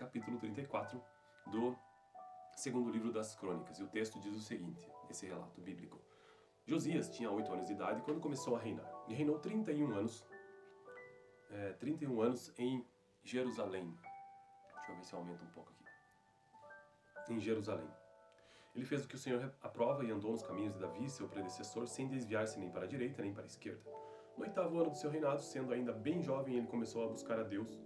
capítulo 34 do segundo livro das Crônicas. E o texto diz o seguinte, esse relato bíblico. Josias tinha 8 anos de idade quando começou a reinar. E reinou 31 anos em Jerusalém. Deixa eu ver se eu aumento um pouco aqui. Em Jerusalém. Ele fez o que o Senhor aprova e andou nos caminhos de Davi, seu predecessor, sem desviar-se nem para a direita nem para a esquerda. No 8º ano do seu reinado, sendo ainda bem jovem, ele começou a buscar a Deus,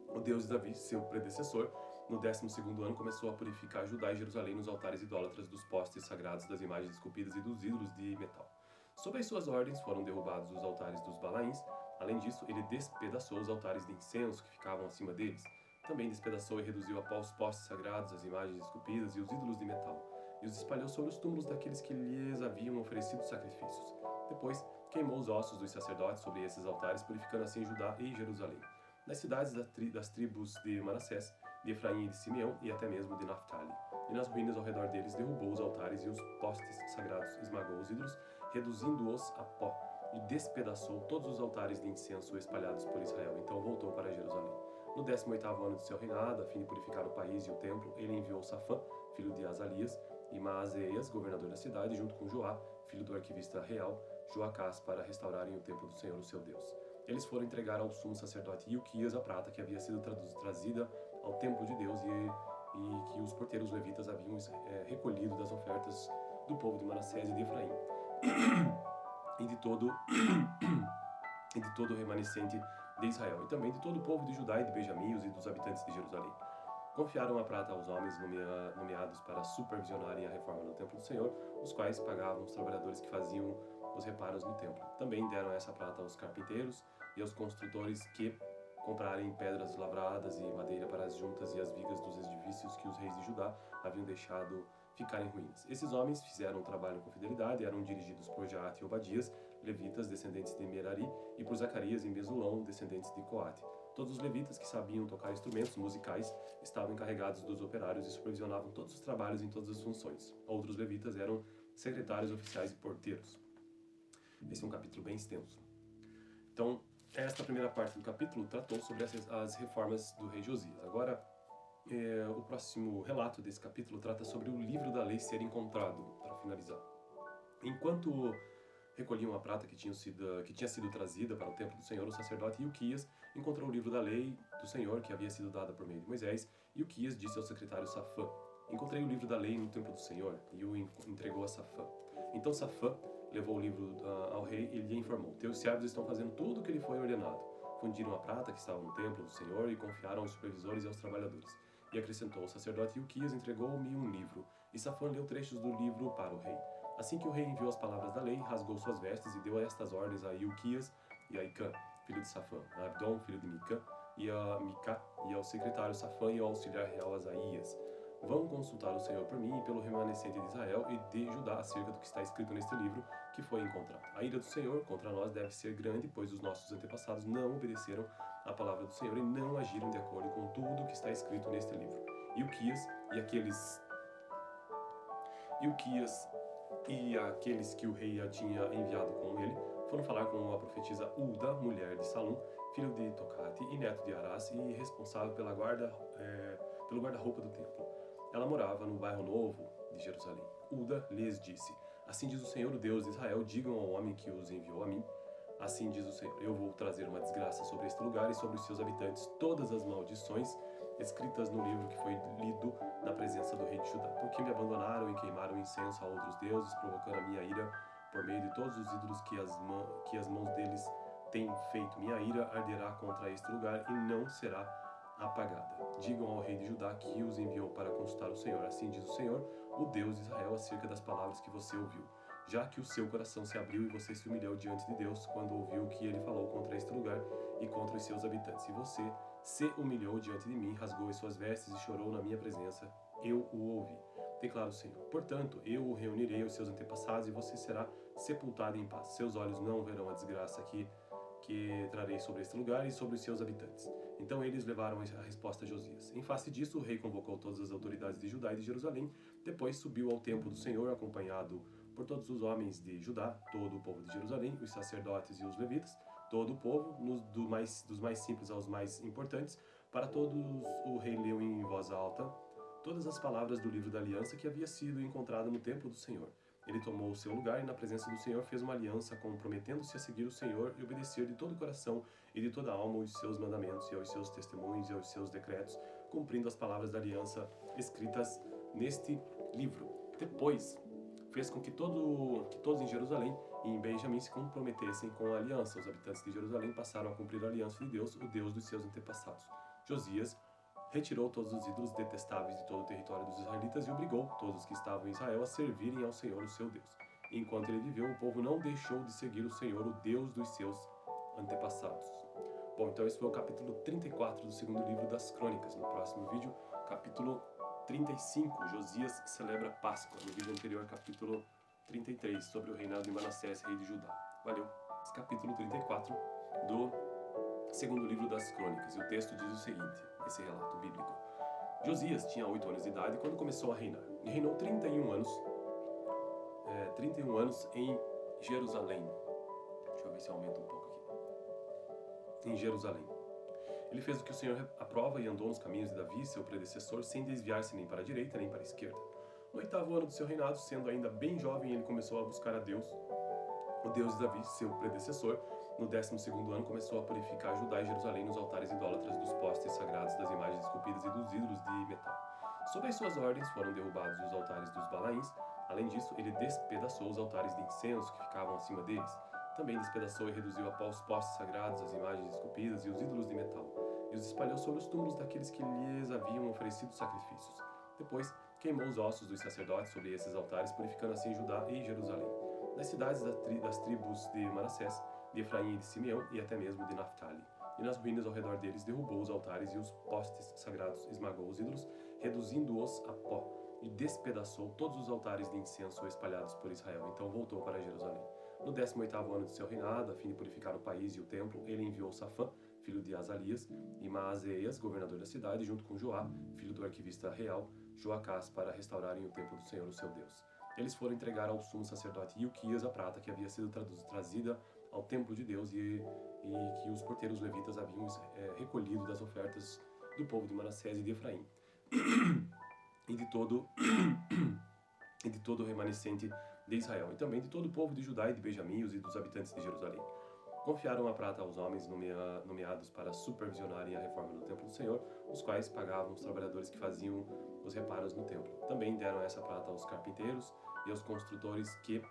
o Deus de Davi, seu predecessor. No 12º ano, começou a purificar Judá e Jerusalém nos altares idólatras dos postes sagrados, das imagens esculpidas e dos ídolos de metal. Sob as suas ordens, foram derrubados os altares dos Balaíns. Além disso, ele despedaçou os altares de incenso que ficavam acima deles. Também despedaçou e reduziu a pau os postes sagrados, as imagens esculpidas e os ídolos de metal, e os espalhou sobre os túmulos daqueles que lhes haviam oferecido sacrifícios. Depois, queimou os ossos dos sacerdotes sobre esses altares, purificando assim Judá e Jerusalém. Nas cidades das tribos de Manassés, de Efraim e de Simeão, e até mesmo de Naftali. E nas ruínas ao redor deles derrubou os altares e os postes sagrados, esmagou os ídolos, reduzindo-os a pó, e despedaçou todos os altares de incenso espalhados por Israel. Então voltou para Jerusalém. No 18º ano de seu reinado, a fim de purificar o país e o templo, ele enviou Safã, filho de Azalias, e Maazéias, governador da cidade, junto com Joá, filho do arquivista real, Joacás, para restaurarem o templo do Senhor, o seu Deus. Eles foram entregar ao sumo sacerdote Ilquias a prata que havia sido trazida ao templo de Deus e que os porteiros levitas haviam recolhido das ofertas do povo de Manassés e de Efraim e de todo o remanescente de Israel, e também de todo o povo de Judá e de Benjamim e dos habitantes de Jerusalém. Confiaram a prata aos homens nomeados para supervisionarem a reforma do templo do Senhor, os quais pagavam os trabalhadores que faziam os reparos no templo. Também deram essa prata aos carpinteiros e aos construtores que comprarem pedras lavradas e madeira para as juntas e as vigas dos edifícios que os reis de Judá haviam deixado ficar em ruínas. Esses homens fizeram o trabalho com fidelidade, eram dirigidos por Jaate e Obadias, levitas, descendentes de Merari, e por Zacarias e Mesulão, descendentes de Coate. Todos os levitas que sabiam tocar instrumentos musicais estavam encarregados dos operários e supervisionavam todos os trabalhos em todas as funções. Outros levitas eram secretários, oficiais e porteiros. Esse é um capítulo bem extenso. Então, esta primeira parte do capítulo tratou sobre as reformas do rei Josias. Agora, o próximo relato desse capítulo trata sobre o livro da lei ser encontrado, para finalizar. Enquanto recolhiam a prata que tinha sido trazida para o templo do Senhor, o sacerdote Ilquias encontrou o livro da lei do Senhor que havia sido dada por meio de Moisés, e Ilquias disse ao secretário Safã: "Encontrei o livro da lei no templo do Senhor", e o entregou a Safã. Então Safã levou o livro ao rei e lhe informou: "Teus servos estão fazendo tudo o que lhe foi ordenado. Fundiram a prata que estava no templo do Senhor e confiaram aos supervisores e aos trabalhadores." E acrescentou: "O sacerdote Ilquias entregou-me um livro." E Safã leu trechos do livro para o rei. Assim que o rei enviou as palavras da lei, rasgou suas vestes e deu estas ordens a Ilquias e a Icã, filho de Safã, a Abdom, filho de Mica, e a Mica, e ao secretário Safã e ao auxiliar real Asaías: "Vão consultar o Senhor por mim e pelo remanescente de Israel e de Judá acerca do que está escrito neste livro que foi encontrado. A ira do Senhor contra nós deve ser grande, pois os nossos antepassados não obedeceram à palavra do Senhor e não agiram de acordo com tudo o que está escrito neste livro." Ilquias e aqueles que o rei tinha enviado com ele foram falar com a profetisa Ulda, mulher de Salum, filho de Tocate e neto de Arás, e responsável pelo guarda-roupa do templo. Ela morava no bairro Novo de Jerusalém. Ulda lhes disse: "Assim diz o Senhor, o Deus de Israel, digam ao homem que os enviou a mim: assim diz o Senhor, eu vou trazer uma desgraça sobre este lugar e sobre os seus habitantes todas as maldições escritas no livro que foi lido na presença do rei de Judá, porque me abandonaram e queimaram incenso a outros deuses, provocando a minha ira por meio de todos os ídolos que as mãos deles têm feito. Minha ira arderá contra este lugar e não será apagada. Digam ao rei de Judá que os enviou para consultar o Senhor. Assim diz o Senhor, o Deus de Israel, acerca das palavras que você ouviu. Já que o seu coração se abriu e você se humilhou diante de Deus quando ouviu o que ele falou contra este lugar e contra os seus habitantes, e você se humilhou diante de mim, rasgou as suas vestes e chorou na minha presença, eu o ouvi, declara o Senhor. Portanto, eu o reunirei aos seus antepassados e você será sepultado em paz. Seus olhos não verão a desgraça que trarei sobre este lugar e sobre os seus habitantes." Então eles levaram a resposta a Josias. Em face disso, o rei convocou todas as autoridades de Judá e de Jerusalém, depois subiu ao templo do Senhor, acompanhado por todos os homens de Judá, todo o povo de Jerusalém, os sacerdotes e os levitas, todo o povo, dos mais simples aos mais importantes. Para todos o rei leu em voz alta todas as palavras do livro da aliança que havia sido encontrado no templo do Senhor. Ele tomou o seu lugar e na presença do Senhor fez uma aliança, comprometendo-se a seguir o Senhor e obedecer de todo o coração e de toda a alma os seus mandamentos e aos seus testemunhos e aos seus decretos, cumprindo as palavras da aliança escritas neste livro. Depois, fez com que todos em Jerusalém e em Benjamim se comprometessem com a aliança. Os habitantes de Jerusalém passaram a cumprir a aliança de Deus, o Deus dos seus antepassados. Josias retirou todos os ídolos detestáveis de todo o território dos israelitas e obrigou todos os que estavam em Israel a servirem ao Senhor, o seu Deus. E enquanto ele viveu, o povo não deixou de seguir o Senhor, o Deus dos seus antepassados. Bom, então esse foi o capítulo 34 do segundo livro das Crônicas. No próximo vídeo, capítulo 35, Josias celebra Páscoa. No vídeo anterior, capítulo 33, sobre o reinado de Manassés, rei de Judá. Valeu! Esse capítulo 34 do segundo livro das Crônicas. E o texto diz o seguinte, esse relato bíblico. Josias tinha 8 anos de idade quando começou a reinar. E reinou 31 anos em Jerusalém. Deixa eu ver se aumenta um pouco aqui. Em Jerusalém. Ele fez o que o Senhor aprova e andou nos caminhos de Davi, seu predecessor, sem desviar-se nem para a direita nem para a esquerda. No 8º ano do seu reinado, sendo ainda bem jovem, ele começou a buscar a Deus, o Deus de Davi, seu predecessor. No 12º ano, começou a purificar Judá e Jerusalém nos altares idólatras dos postes sagrados, das imagens esculpidas e dos ídolos de metal. Sob as suas ordens foram derrubados os altares dos Balaíns. Além disso, ele despedaçou os altares de incenso que ficavam acima deles. Também despedaçou e reduziu a pau os postes sagrados, as imagens esculpidas e os ídolos de metal, e os espalhou sobre os túmulos daqueles que lhes haviam oferecido sacrifícios. Depois, queimou os ossos dos sacerdotes sobre esses altares, purificando assim Judá e Jerusalém. Nas cidades das tribos de Manassés, de Efraim e de Simeão, e até mesmo de Naftali. E nas ruínas ao redor deles derrubou os altares e os postes sagrados, esmagou os ídolos, reduzindo-os a pó, e despedaçou todos os altares de incenso espalhados por Israel. Então voltou para Jerusalém. No 18º ano de seu reinado, a fim de purificar o país e o templo, ele enviou Safã, filho de Azalias, e Maazéias, governador da cidade, junto com Joá, filho do arquivista real, Joacás, para restaurarem o templo do Senhor, o seu Deus. Eles foram entregar ao sumo sacerdote Ilquias a prata que havia sido trazida ao templo de Deus e que os porteiros levitas haviam recolhido das ofertas do povo de Manassés e de Efraim e de todo o remanescente de Israel, e também de todo o povo de Judá e de Benjamim e dos habitantes de Jerusalém. Confiaram a prata aos homens nomeados para supervisionarem a reforma do templo do Senhor, os quais pagavam os trabalhadores que faziam os reparos no templo. Também deram essa prata aos carpinteiros e aos construtores que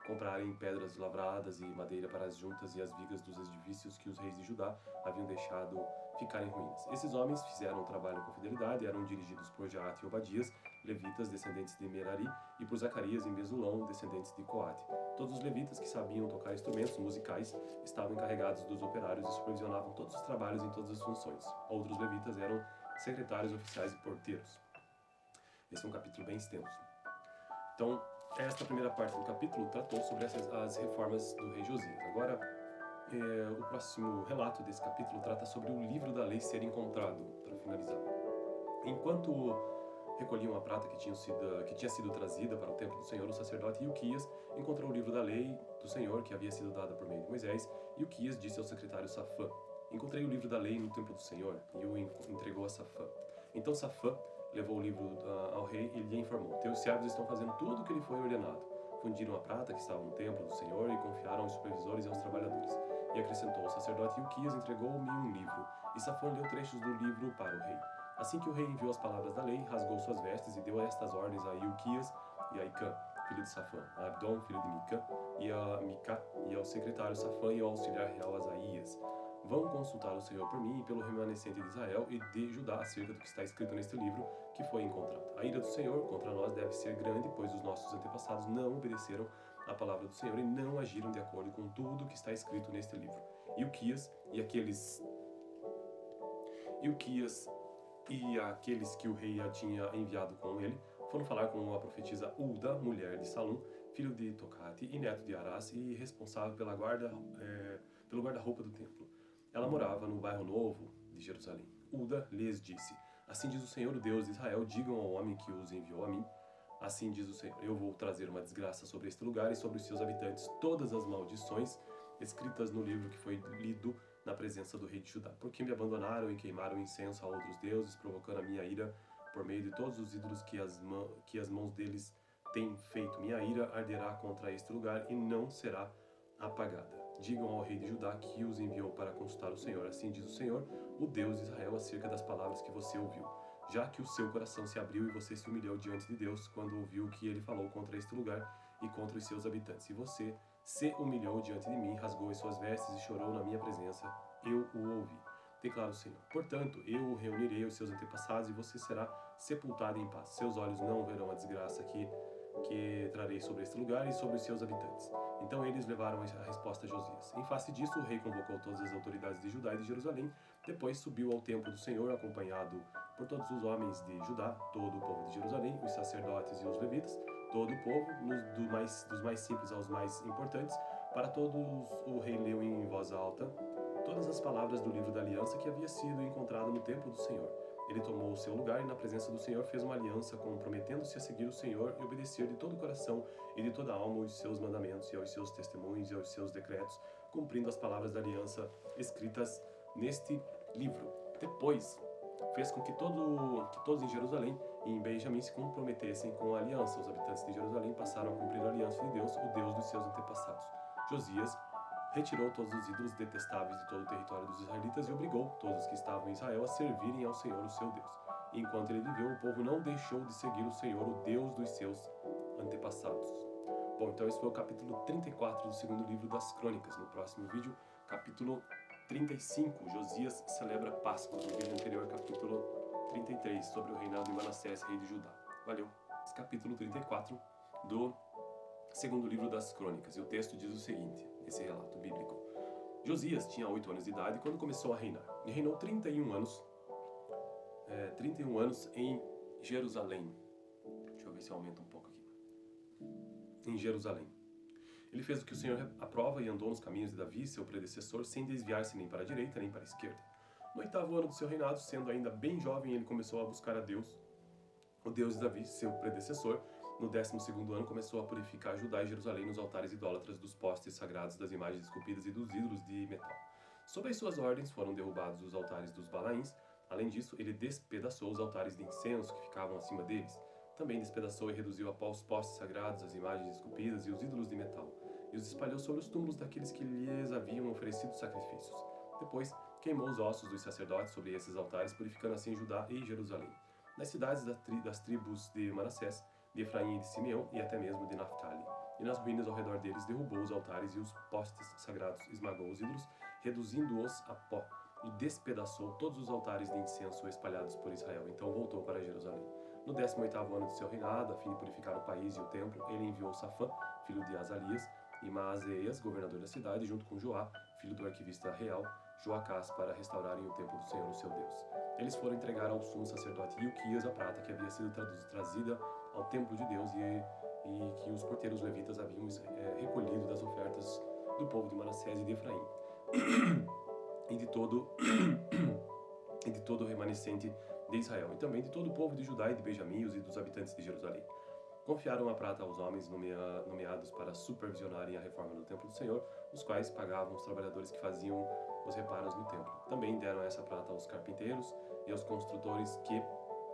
comprarem pedras lavradas e madeira para as juntas e as vigas dos edifícios que os reis de Judá haviam deixado ficar em ruínas. Esses homens fizeram o trabalho com fidelidade, eram dirigidos por Jaate e Obadias, levitas, descendentes de Merari, e por Zacarias e Mesulão, descendentes de Coate. Todos os levitas que sabiam tocar instrumentos musicais estavam encarregados dos operários e supervisionavam todos os trabalhos em todas as funções. Outros levitas eram secretários, oficiais e porteiros. Esse é um capítulo bem extenso. Então, esta primeira parte do capítulo tratou sobre as reformas do rei Josias. Agora, o próximo relato desse capítulo trata sobre o livro da lei ser encontrado, para finalizar. Enquanto recolhiam a prata que tinha sido trazida para o templo do Senhor, o sacerdote Ilquias encontrou o livro da lei do Senhor que havia sido dada por meio de Moisés, e Ilquias disse ao secretário Safã: "Encontrei o livro da lei no templo do Senhor", e o entregou a Safã. Então Safã levou o livro ao rei e lhe informou: "Teus servos estão fazendo tudo o que lhe foi ordenado. Fundiram a prata que estava no templo do Senhor e confiaram aos supervisores e aos trabalhadores." E acrescentou: "O sacerdote Ilquias entregou-me um livro." E Safã leu trechos do livro para o rei. Assim que o rei enviou as palavras da lei, rasgou suas vestes e deu estas ordens a Ilquias e a Icã, filho de Safã, a Abdom, filho de Mica, e a Mica, e ao secretário Safã e ao auxiliar real Asaías: "Vão consultar o Senhor por mim e pelo remanescente de Israel e de Judá acerca do que está escrito neste livro que foi encontrado. A ira do Senhor contra nós deve ser grande, pois os nossos antepassados não obedeceram à palavra do Senhor e não agiram de acordo com tudo que está escrito neste livro." Ilquias e aqueles que o rei tinha enviado com ele foram falar com a profetisa Ulda, mulher de Salum, filho de Tocate e neto de Arás, e responsável pelo guarda-roupa do templo. Ela morava no bairro Novo de Jerusalém. Ulda lhes disse: "Assim diz o Senhor, o Deus de Israel, digam ao homem que os enviou a mim: assim diz o Senhor, eu vou trazer uma desgraça sobre este lugar e sobre os seus habitantes todas as maldições escritas no livro que foi lido na presença do rei de Judá, porque me abandonaram e queimaram incenso a outros deuses, provocando a minha ira por meio de todos os ídolos que as mãos deles têm feito. Minha ira arderá contra este lugar e não será apagada. Digam ao rei de Judá que os enviou para consultar o Senhor. Assim diz o Senhor, o Deus de Israel, acerca das palavras que você ouviu. Já que o seu coração se abriu e você se humilhou diante de Deus quando ouviu o que ele falou contra este lugar e contra os seus habitantes. E você se humilhou diante de mim, rasgou as suas vestes e chorou na minha presença, eu o ouvi. Declara o Senhor. Portanto, eu reunirei os seus antepassados e você será sepultado em paz. Seus olhos não verão a desgraça que trarei sobre este lugar e sobre os seus habitantes. Então eles levaram a resposta a Josias. Em face disso, o rei convocou todas as autoridades de Judá e de Jerusalém. Depois subiu ao templo do Senhor, acompanhado por todos os homens de Judá, todo o povo de Jerusalém, os sacerdotes e os levitas, todo o povo, dos mais simples aos mais importantes. Para todos o rei leu em voz alta todas as palavras do livro da aliança que havia sido encontrado no templo do Senhor. Ele tomou o seu lugar e na presença do Senhor fez uma aliança, comprometendo-se a seguir o Senhor e obedecer de todo o coração e de toda a alma os seus mandamentos e aos seus testemunhos e aos seus decretos, cumprindo as palavras da aliança escritas neste livro. Depois fez com que todos em Jerusalém e em Benjamim se comprometessem com a aliança. Os habitantes de Jerusalém passaram a cumprir a aliança de Deus, o Deus dos seus antepassados. Josias retirou todos os ídolos detestáveis de todo o território dos israelitas e obrigou todos os que estavam em Israel a servirem ao Senhor, o seu Deus. E enquanto ele viveu, o povo não deixou de seguir o Senhor, o Deus dos seus antepassados. Bom, então esse foi o capítulo 34 do segundo livro das Crônicas. No próximo vídeo, capítulo 35, Josias celebra Páscoa. No vídeo anterior, capítulo 33, sobre o reinado de Manassés, rei de Judá. Valeu! Esse capítulo 34 do segundo livro das Crônicas. E o texto diz o seguinte, esse relato bíblico. Josias tinha 8 anos de idade quando começou a reinar. E reinou 31 anos em Jerusalém. Deixa eu ver se eu aumento um pouco aqui. Em Jerusalém. Ele fez o que o Senhor aprova e andou nos caminhos de Davi, seu predecessor, sem desviar-se nem para a direita nem para a esquerda. No 8º ano do seu reinado, sendo ainda bem jovem, ele começou a buscar a Deus, o Deus de Davi, seu predecessor. No 12º ano, começou a purificar Judá e Jerusalém nos altares idólatras dos postes sagrados, das imagens esculpidas e dos ídolos de metal. Sob as suas ordens, foram derrubados os altares dos Balaíns. Além disso, ele despedaçou os altares de incenso que ficavam acima deles. Também despedaçou e reduziu a pau os postes sagrados, as imagens esculpidas e os ídolos de metal, e os espalhou sobre os túmulos daqueles que lhes haviam oferecido sacrifícios. Depois, queimou os ossos dos sacerdotes sobre esses altares, purificando assim Judá e Jerusalém. Nas cidades das tribos de Manassés, de Efraim e de Simeão, e até mesmo de Naftali. E nas ruínas ao redor deles derrubou os altares e os postes sagrados, esmagou os ídolos, reduzindo-os a pó, e despedaçou todos os altares de incenso espalhados por Israel. Então voltou para Jerusalém. No 18º ano de seu reinado, a fim de purificar o país e o templo, ele enviou Safã, filho de Azarias, e Maazéias, governador da cidade, junto com Joá, filho do arquivista real, Joacás, para restaurarem o templo do Senhor, o seu Deus. Eles foram entregar ao sumo sacerdote Ilquias a prata que havia sido trazida ao templo de Deus e que os porteiros levitas haviam recolhido das ofertas do povo de Manassés e de Efraim e de todo o remanescente de Israel, e também de todo o povo de Judá e de Benjamim e dos habitantes de Jerusalém. Confiaram a prata aos homens nomeados para supervisionarem a reforma do templo do Senhor, os quais pagavam os trabalhadores que faziam os reparos no templo. Também deram essa prata aos carpinteiros e aos construtores que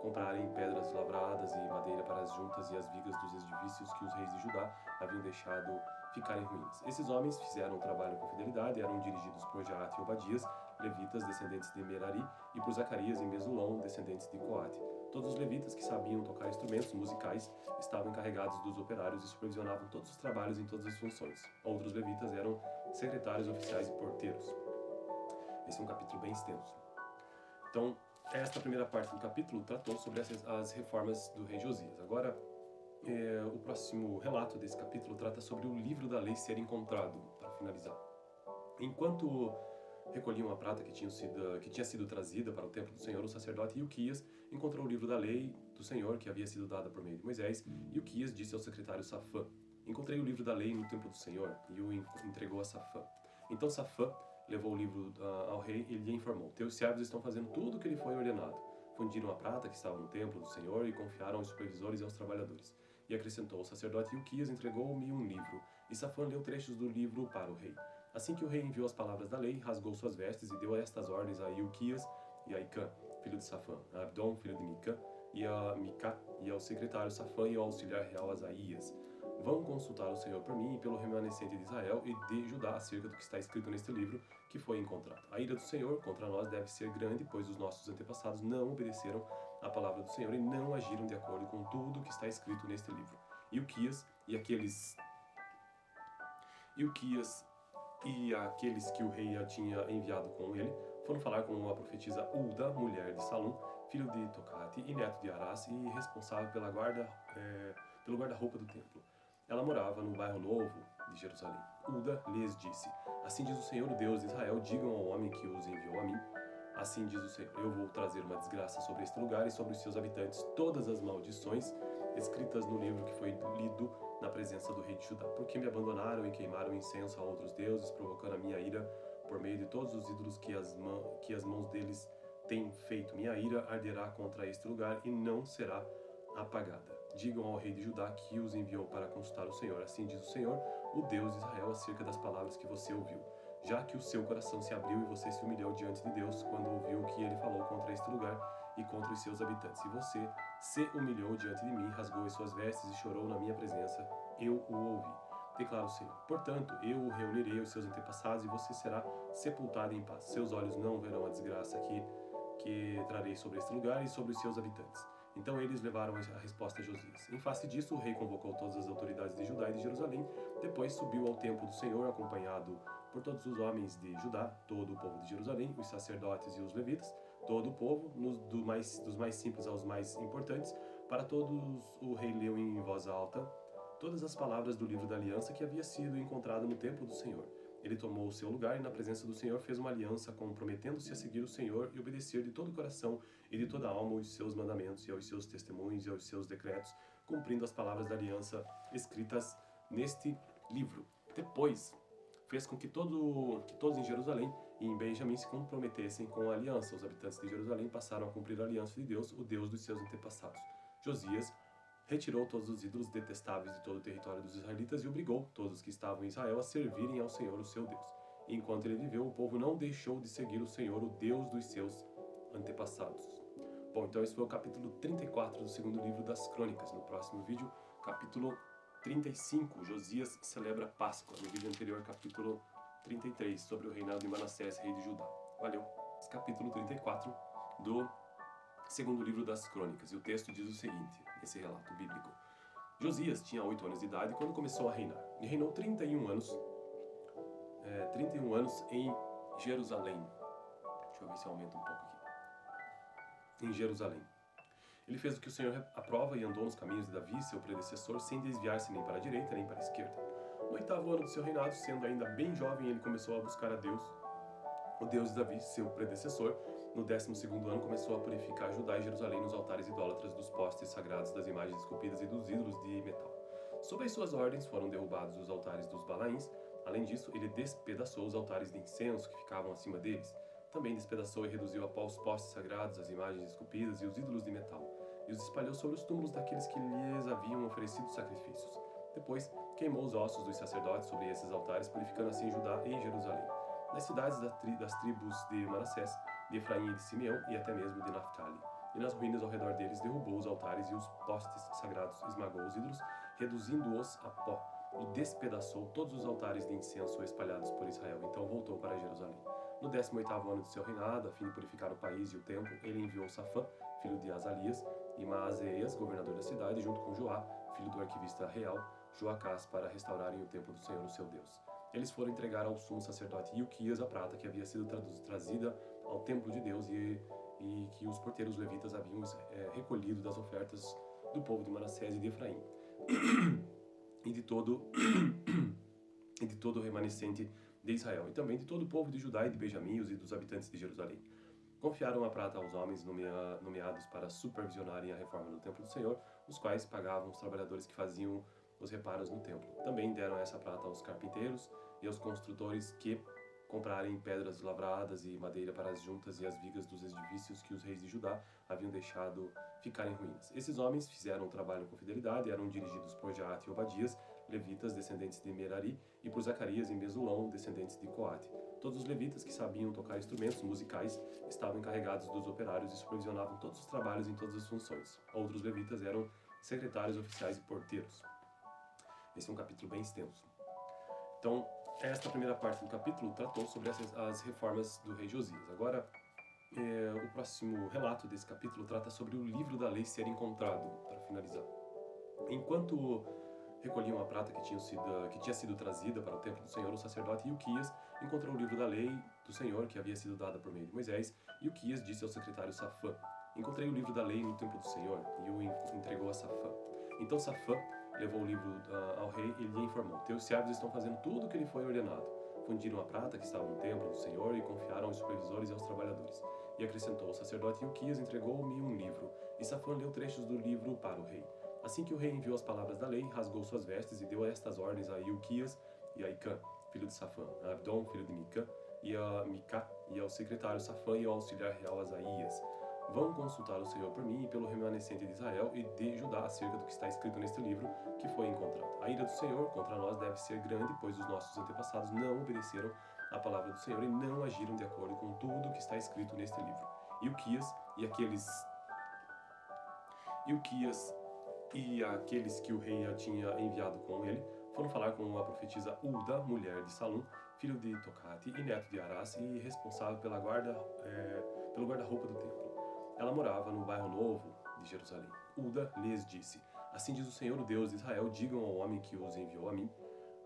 comprarem pedras lavradas e madeira para as juntas e as vigas dos edifícios que os reis de Judá haviam deixado ficar em ruínas. Esses homens fizeram o trabalho com fidelidade, eram dirigidos por Jaate e Obadias, levitas, descendentes de Merari, e por Zacarias e Mesulão, descendentes de Coate. Todos os levitas que sabiam tocar instrumentos musicais estavam encarregados dos operários e supervisionavam todos os trabalhos em todas as funções. Outros levitas eram secretários, oficiais e porteiros. Esse é um capítulo bem extenso. Então, esta primeira parte do capítulo tratou sobre as reformas do rei Josias. Agora, o próximo relato desse capítulo trata sobre o livro da lei ser encontrado, para finalizar. Enquanto recolhiam a prata que tinha sido trazida para o templo do Senhor, o sacerdote Ilquias encontrou o livro da lei do Senhor que havia sido dada por meio de Moisés. Ilquias disse ao secretário Safã: "Encontrei o livro da lei no templo do Senhor", e o entregou a Safã. Então Safã levou o livro ao rei e lhe informou: "Teus servos estão fazendo tudo o que lhe foi ordenado. Fundiram a prata que estava no templo do Senhor e confiaram aos supervisores e aos trabalhadores." E acrescentou: "O sacerdote Ilquias entregou-me um livro." E Safã leu trechos do livro para o rei. Assim que o rei enviou as palavras da lei, rasgou suas vestes e deu estas ordens a Ilquias e a Icã, filho de Safã, a Abdom, filho de Mica, e a Micá, e ao secretário Safã e ao auxiliar real Asaías: vão consultar o Senhor por mim e pelo remanescente de Israel e de Judá acerca do que está escrito neste livro que foi encontrado. A ira do Senhor contra nós deve ser grande, pois os nossos antepassados não obedeceram à palavra do Senhor e não agiram de acordo com tudo o que está escrito neste livro. E Uquias e aqueles que o rei tinha enviado com ele foram falar com a profetisa Ulda, mulher de Salum, filho de Tocate e neto de Arás, e responsável pelo guarda-roupa do templo. Ela morava no bairro Novo de Jerusalém. Ulda lhes disse: assim diz o Senhor, o Deus de Israel, digam ao homem que os enviou a mim. Assim diz o Senhor: eu vou trazer uma desgraça sobre este lugar e sobre os seus habitantes, todas as maldições escritas no livro que foi lido na presença do rei de Judá, porque me abandonaram e queimaram incenso a outros deuses, provocando a minha ira por meio de todos os ídolos que as mãos deles têm feito. Minha ira arderá contra este lugar e não será apagada. Digam ao rei de Judá que os enviou para consultar o Senhor. Assim diz o Senhor, o Deus de Israel, acerca das palavras que você ouviu. Já que o seu coração se abriu e você se humilhou diante de Deus quando ouviu o que ele falou contra este lugar e contra os seus habitantes, e você se humilhou diante de mim, rasgou as suas vestes e chorou na minha presença, eu o ouvi. Declara o Senhor: portanto, eu o reunirei aos seus antepassados e você será sepultado em paz. Seus olhos não verão a desgraça que trarei sobre este lugar e sobre os seus habitantes. Então eles levaram a resposta a Josias. Em face disso, o rei convocou todas as autoridades de Judá e de Jerusalém. Depois subiu ao templo do Senhor, acompanhado por todos os homens de Judá, todo o povo de Jerusalém, os sacerdotes e os levitas, todo o povo, dos mais simples aos mais importantes. Para todos o rei leu em voz alta todas as palavras do livro da aliança que havia sido encontrado no templo do Senhor. Ele tomou o seu lugar e na presença do Senhor fez uma aliança, comprometendo-se a seguir o Senhor e obedecer de todo o coração e de toda a alma os seus mandamentos e aos seus testemunhos e aos seus decretos, cumprindo as palavras da aliança escritas neste livro. Depois fez com que todos em Jerusalém e em Benjamim se comprometessem com a aliança. Os habitantes de Jerusalém passaram a cumprir a aliança de Deus, o Deus dos seus antepassados. Josias retirou todos os ídolos detestáveis de todo o território dos israelitas e obrigou todos os que estavam em Israel a servirem ao Senhor, o seu Deus. E enquanto ele viveu, o povo não deixou de seguir o Senhor, o Deus dos seus antepassados. Bom, então esse foi o capítulo 34 do segundo livro das Crônicas. No próximo vídeo, capítulo 35, Josias celebra Páscoa. No vídeo anterior, capítulo 33, sobre o reinado de Manassés, rei de Judá. Valeu! Esse capítulo 34 do segundo livro das Crônicas. E o texto diz o seguinte, esse relato bíblico: Josias tinha 8 anos de idade quando começou a reinar. E reinou 31 anos em Jerusalém. Deixa eu ver se eu aumento um pouco aqui. Em Jerusalém. Ele fez o que o Senhor aprova e andou nos caminhos de Davi, seu predecessor, sem desviar-se nem para a direita nem para a esquerda. No 8º ano do seu reinado, sendo ainda bem jovem, ele começou a buscar a Deus, o Deus de Davi, seu predecessor. No 12º ano, começou a purificar Judá e Jerusalém nos altares idólatras, dos postes sagrados, das imagens esculpidas e dos ídolos de metal. Sob as suas ordens foram derrubados os altares dos Balaíns. Além disso, ele despedaçou os altares de incenso que ficavam acima deles. Também despedaçou e reduziu a pó os postes sagrados, as imagens esculpidas e os ídolos de metal, e os espalhou sobre os túmulos daqueles que lhes haviam oferecido sacrifícios. Depois, queimou os ossos dos sacerdotes sobre esses altares, purificando assim Judá e Jerusalém. Nas cidades das tribos de Manassés, de Efraim e de Simeão, e até mesmo de Naftali. E nas ruínas ao redor deles derrubou os altares e os postes sagrados, esmagou os ídolos, reduzindo-os a pó, e despedaçou todos os altares de incenso espalhados por Israel. Então voltou para Jerusalém. No 18º ano de seu reinado, a fim de purificar o país e o templo, ele enviou Safã, filho de Azalias, e Maazéias, governador da cidade, junto com Joá, filho do arquivista real, Joacás, para restaurarem o templo do Senhor, o seu Deus. Eles foram entregar ao sumo sacerdote Ilquias a prata que havia sido trazida ao templo de Deus e que os porteiros levitas haviam recolhido das ofertas do povo de Manassés e de Efraim e de todo o remanescente de Israel, e também de todo o povo de Judá e de Benjamim e dos habitantes de Jerusalém. Confiaram a prata aos homens nomeados para supervisionarem a reforma do templo do Senhor, os quais pagavam os trabalhadores que faziam os reparos no templo. Também deram essa prata aos carpinteiros e aos construtores que comprarem pedras lavradas e madeira para as juntas e as vigas dos edifícios que os reis de Judá haviam deixado ficar em ruínas. Esses homens fizeram o trabalho com fidelidade, eram dirigidos por Jaate e Obadias, levitas, descendentes de Merari, e por Zacarias e Mesulão, descendentes de Coate. Todos os levitas que sabiam tocar instrumentos musicais estavam encarregados dos operários e supervisionavam todos os trabalhos em todas as funções. Outros levitas eram secretários, oficiais e porteiros. Esse é um capítulo bem extenso. Então, esta primeira parte do capítulo tratou sobre as reformas do rei Josias. Agora, o próximo relato desse capítulo trata sobre o livro da lei ser encontrado, para finalizar. Enquanto recolhiam a prata que tinha sido trazida para o templo do Senhor, o sacerdote Ilquias encontrou o livro da lei do Senhor que havia sido dada por meio de Moisés, e Ilquias disse ao secretário Safã: "Encontrei o livro da lei no templo do Senhor", e o entregou a Safã. Então Safã levou o livro ao rei e lhe informou: "Teus servos estão fazendo tudo o que lhe foi ordenado. Fundiram a prata que estava no templo do Senhor e confiaram aos supervisores e aos trabalhadores." E acrescentou: "O sacerdote Ilquias entregou-me um livro." E Safã leu trechos do livro para o rei. Assim que o rei enviou as palavras da lei, rasgou suas vestes e deu estas ordens a Ilquias e a Icã, filho de Safã, a Abdom, filho de Mica, e a Micá, e ao secretário Safã e ao auxiliar real Asaías: "Vão consultar o Senhor por mim e pelo remanescente de Israel e de Judá acerca do que está escrito neste livro que foi encontrado. A ira do Senhor contra nós deve ser grande, pois os nossos antepassados não obedeceram à palavra do Senhor e não agiram de acordo com tudo o que está escrito neste livro." Ilquias e aqueles que o rei tinha enviado com ele foram falar com a profetisa Ulda, mulher de Salum, filho de Tocate e neto de Arás, e responsável pelo guarda-roupa do templo. Ela morava no bairro Novo de Jerusalém. Ulda lhes disse: "Assim diz o Senhor, o Deus de Israel, digam ao homem que os enviou a mim: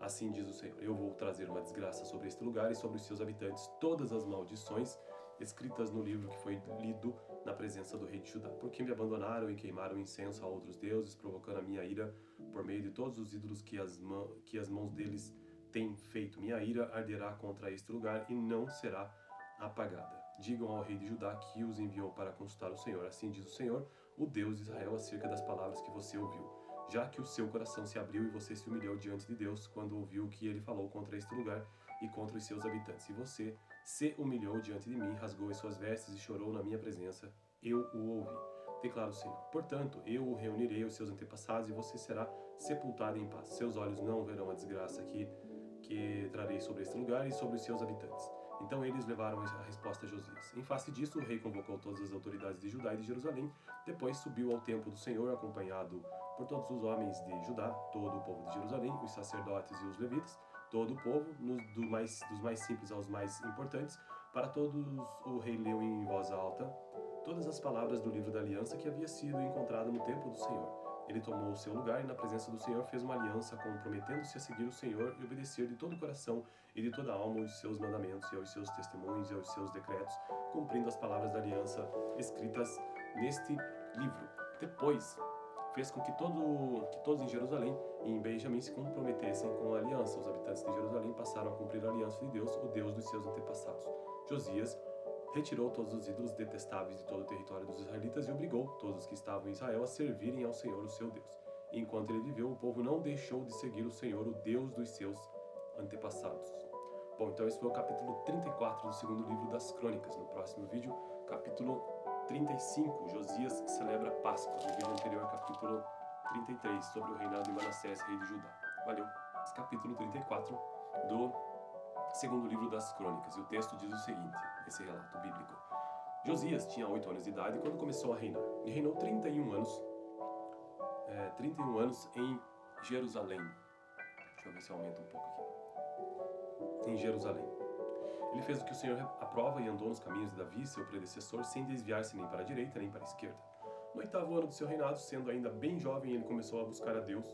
assim diz o Senhor, eu vou trazer uma desgraça sobre este lugar e sobre os seus habitantes, todas as maldições escritas no livro que foi lido na presença do rei de Judá, porque me abandonaram e queimaram incenso a outros deuses, provocando a minha ira por meio de todos os ídolos que as mãos deles têm feito. Minha ira arderá contra este lugar e não será apagada. Digam ao rei de Judá que os enviou para consultar o Senhor. Assim diz o Senhor, o Deus de Israel, acerca das palavras que você ouviu. Já que o seu coração se abriu e você se humilhou diante de Deus quando ouviu o que ele falou contra este lugar e contra os seus habitantes, e você se humilhou diante de mim, rasgou as suas vestes e chorou na minha presença, eu o ouvi, declara o Senhor. Portanto, eu o reunirei aos seus antepassados e você será sepultado em paz. Seus olhos não verão a desgraça que trarei sobre este lugar e sobre os seus habitantes." Então eles levaram a resposta a Josias. Em face disso, o rei convocou todas as autoridades de Judá e de Jerusalém, depois subiu ao templo do Senhor, acompanhado por todos os homens de Judá, todo o povo de Jerusalém, os sacerdotes e os levitas, todo o povo, dos mais simples aos mais importantes. Para todos o rei leu em voz alta todas as palavras do livro da aliança que havia sido encontrado no templo do Senhor. Ele tomou o seu lugar e na presença do Senhor fez uma aliança, comprometendo-se a seguir o Senhor e obedecer de todo o coração e de toda a alma aos seus mandamentos e aos seus testemunhos e aos seus decretos, cumprindo as palavras da aliança escritas neste livro. Depois fez com que todos em Jerusalém e em Benjamim se comprometessem com a aliança. Os habitantes de Jerusalém passaram a cumprir a aliança de Deus, o Deus dos seus antepassados. Josias retirou todos os ídolos detestáveis de todo o território dos israelitas e obrigou todos os que estavam em Israel a servirem ao Senhor, o seu Deus. E enquanto ele viveu, o povo não deixou de seguir o Senhor, o Deus dos seus antepassados. Bom, então esse foi o capítulo 34 do segundo livro das Crônicas. No próximo vídeo, capítulo 35, Josias celebra Páscoa. No vídeo anterior, capítulo 33, sobre o reinado de Manassés, rei de Judá. Valeu! Esse capítulo 34 do segundo livro das Crônicas. E o texto diz o seguinte, esse relato bíblico: Josias tinha 8 anos de idade quando começou a reinar. E reinou 31 anos em Jerusalém. Deixa eu ver se aumenta um pouco aqui. Em Jerusalém. Ele fez o que o Senhor aprova e andou nos caminhos de Davi, seu predecessor, sem desviar-se nem para a direita nem para a esquerda. No 8º ano do seu reinado, sendo ainda bem jovem, ele começou a buscar a Deus,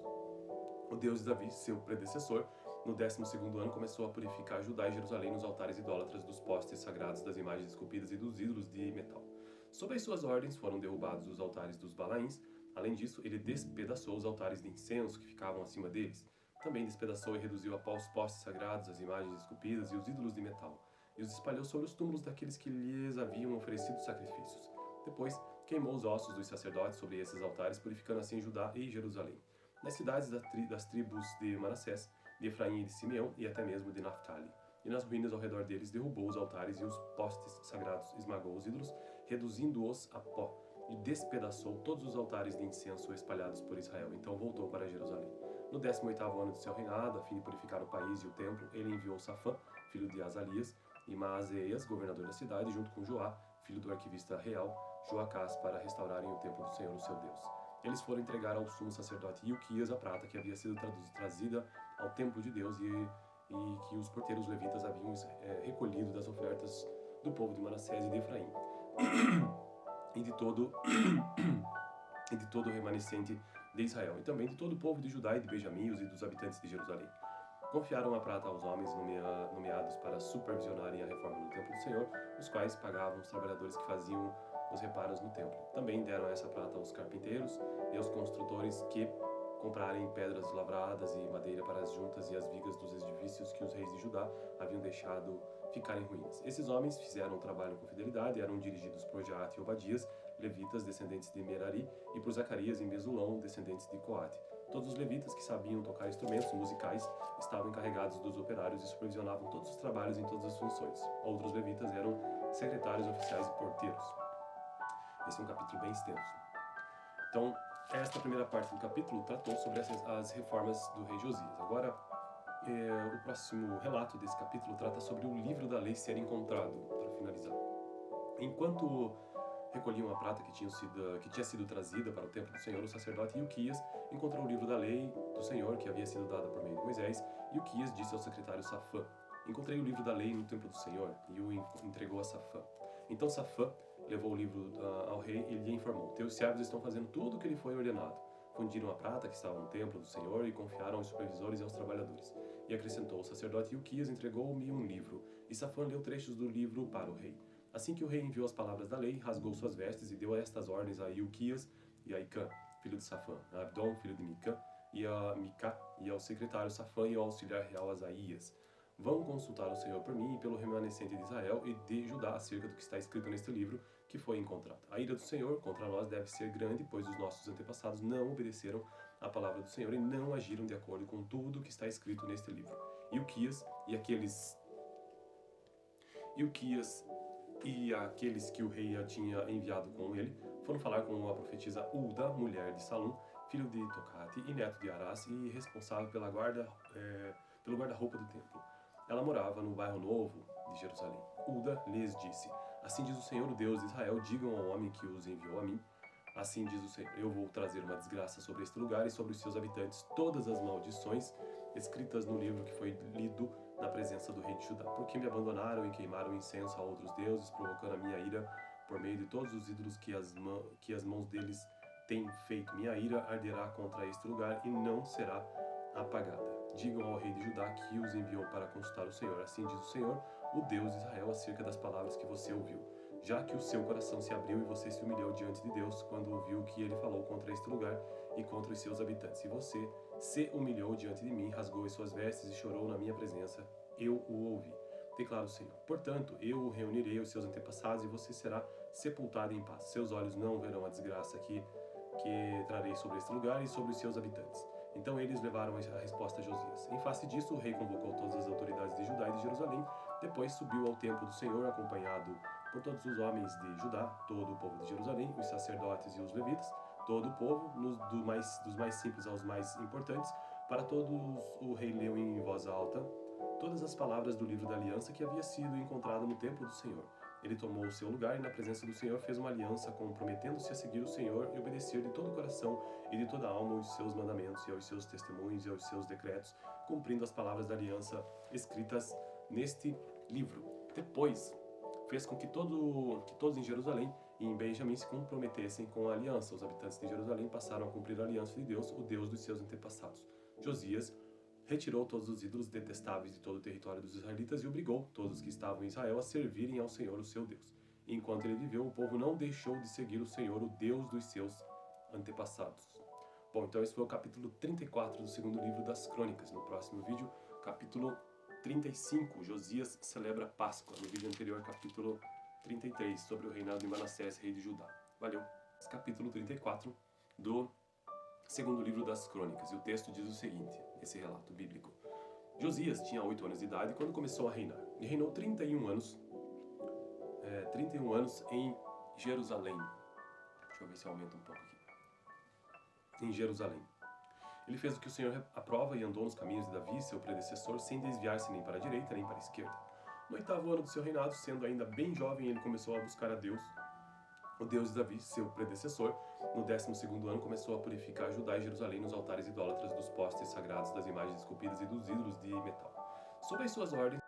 o Deus de Davi, seu predecessor. No 12º ano, começou a purificar Judá e Jerusalém nos altares idólatras, dos postes sagrados, das imagens esculpidas e dos ídolos de metal. Sob as suas ordens foram derrubados os altares dos Balaíns. Além disso, ele despedaçou os altares de incenso que ficavam acima deles. Também despedaçou e reduziu a pó os postes sagrados, as imagens esculpidas e os ídolos de metal, e os espalhou sobre os túmulos daqueles que lhes haviam oferecido sacrifícios. Depois, queimou os ossos dos sacerdotes sobre esses altares, purificando assim Judá e Jerusalém. Nas cidades das tribos de Manassés, de Efraim e de Simeão, e até mesmo de Naftali. E nas ruínas ao redor deles derrubou os altares e os postes sagrados, esmagou os ídolos, reduzindo-os a pó. e despedaçou todos os altares de incenso espalhados por Israel. Então voltou para Jerusalém. No 18º ano de seu reinado, a fim de purificar o país e o templo, ele enviou Safã, filho de Azalias, e Maazéias, governador da cidade, junto com Joá, filho do arquivista real, Joacás, para restaurarem o templo do Senhor, o seu Deus. Eles foram entregar ao sumo sacerdote Ilquias a prata que havia sido trazida ao templo de Deus e que os porteiros levitas haviam recolhido das ofertas do povo de Manassés e de Efraim e de todo o remanescente de Israel, e também de todo o povo de Judá e de Benjamim e dos habitantes de Jerusalém. Confiaram a prata aos homens nomeados para supervisionarem a reforma do templo do Senhor, os quais pagavam os trabalhadores que faziam os reparos no templo. Também deram essa prata aos carpinteiros e aos construtores que comprarem pedras lavradas e madeira para as juntas e as vigas dos edifícios que os reis de Judá haviam deixado ficar em ruínas. Esses homens fizeram o trabalho com fidelidade, eram dirigidos por Jaate e Obadias, levitas, descendentes de Merari, e por Zacarias e Mesulão, descendentes de Coate. Todos os levitas que sabiam tocar instrumentos musicais estavam encarregados dos operários e supervisionavam todos os trabalhos em todas as funções. Outros levitas eram secretários, oficiais e porteiros. Esse é um capítulo bem extenso. Então, esta primeira parte do capítulo tratou sobre as reformas do rei Josias. Agora, o próximo relato desse capítulo trata sobre o livro da lei ser encontrado, para finalizar. Enquanto recolhiam a prata que tinha sido trazida para o templo do Senhor, o sacerdote Ilquias encontrou o livro da lei do Senhor que havia sido dada por meio de Moisés, e Ilquias disse ao secretário Safã: encontrei o livro da lei no templo do Senhor, e o entregou a Safã. Então Safã levou o livro ao rei e lhe informou: teus servos estão fazendo tudo o que lhe foi ordenado. Fundiram a prata que estava no templo do Senhor e confiaram aos supervisores e aos trabalhadores. E acrescentou: o sacerdote Ilquias entregou-me um livro, e Safã leu trechos do livro para o rei. Assim que o rei enviou as palavras da lei, rasgou suas vestes e deu estas ordens a Ilquias e a Icã, filho de Safã, a Abdom, filho de Mica, e a Mica, e ao secretário Safã e ao auxiliar real Asaías: vão consultar o Senhor por mim e pelo remanescente de Israel e de Judá acerca do que está escrito neste livro que foi encontrado. A ira do Senhor contra nós deve ser grande, pois os nossos antepassados não obedeceram à palavra do Senhor e não agiram de acordo com tudo o que está escrito neste livro. Ilquias e aqueles que o rei tinha enviado com ele foram falar com a profetisa Ulda, mulher de Salum, filho de Tocate e neto de Arás, e responsável pelo guarda-roupa do templo. Ela morava no bairro Novo de Jerusalém. Ulda lhes disse: assim diz o Senhor, o Deus de Israel, digam ao homem que os enviou a mim: assim diz o Senhor, eu vou trazer uma desgraça sobre este lugar e sobre os seus habitantes, todas as maldições escritas no livro que foi lido na presença do rei de Judá, porque me abandonaram e queimaram incenso a outros deuses, provocando a minha ira por meio de todos os ídolos que as mãos deles têm feito. Minha ira arderá contra este lugar e não será apagada. Digam ao rei de Judá que os enviou para consultar o Senhor. Assim diz o Senhor, o Deus de Israel, acerca das palavras que você ouviu. Já que o seu coração se abriu e você se humilhou diante de Deus quando ouviu que ele falou contra este lugar e contra os seus habitantes. E você se humilhou diante de mim, rasgou as suas vestes e chorou na minha presença, eu o ouvi. Declara o Senhor: portanto, eu o reunirei aos seus antepassados e você será sepultado em paz. Seus olhos não verão a desgraça que trarei sobre este lugar e sobre os seus habitantes. Então eles levaram a resposta a Josias. Em face disso, o rei convocou todas as autoridades de Judá e de Jerusalém. Depois subiu ao templo do Senhor, acompanhado por todos os homens de Judá, todo o povo de Jerusalém, os sacerdotes e os levitas, todo o povo, dos mais simples aos mais importantes. Para todos o rei leu em voz alta todas as palavras do livro da aliança que havia sido encontrado no templo do Senhor. Ele tomou o seu lugar e na presença do Senhor fez uma aliança, comprometendo-se a seguir o Senhor e obedecer de todo o coração e de toda a alma aos seus mandamentos e aos seus testemunhos e aos seus decretos, cumprindo as palavras da aliança escritas neste livro. Depois, fez com que todos em Jerusalém e em Benjamim se comprometessem com a aliança. Os habitantes de Jerusalém passaram a cumprir a aliança de Deus, o Deus dos seus antepassados. Josias retirou todos os ídolos detestáveis de todo o território dos israelitas e obrigou todos que estavam em Israel a servirem ao Senhor, o seu Deus. E enquanto ele viveu, o povo não deixou de seguir o Senhor, o Deus dos seus antepassados. Bom, então esse foi o capítulo 34 do segundo livro das Crônicas. No próximo vídeo, capítulo 35, Josias celebra Páscoa. No vídeo anterior, capítulo 33, sobre o reinado de Manassés, rei de Judá. Valeu! Esse capítulo 34 do segundo livro das Crônicas. E o texto diz o seguinte, esse relato bíblico. Josias tinha 8 anos de idade quando começou a reinar. E reinou 31 anos em Jerusalém. Deixa eu ver se aumenta um pouco aqui. Em Jerusalém. Ele fez o que o Senhor aprova e andou nos caminhos de Davi, seu predecessor, sem desviar-se nem para a direita nem para a esquerda. No 8º ano do seu reinado, sendo ainda bem jovem, ele começou a buscar a Deus, o Deus de Davi, seu predecessor. No 12º ano, começou a purificar Judá e Jerusalém nos altares idólatras, dos postes sagrados, das imagens esculpidas e dos ídolos de metal. Sob as suas ordens,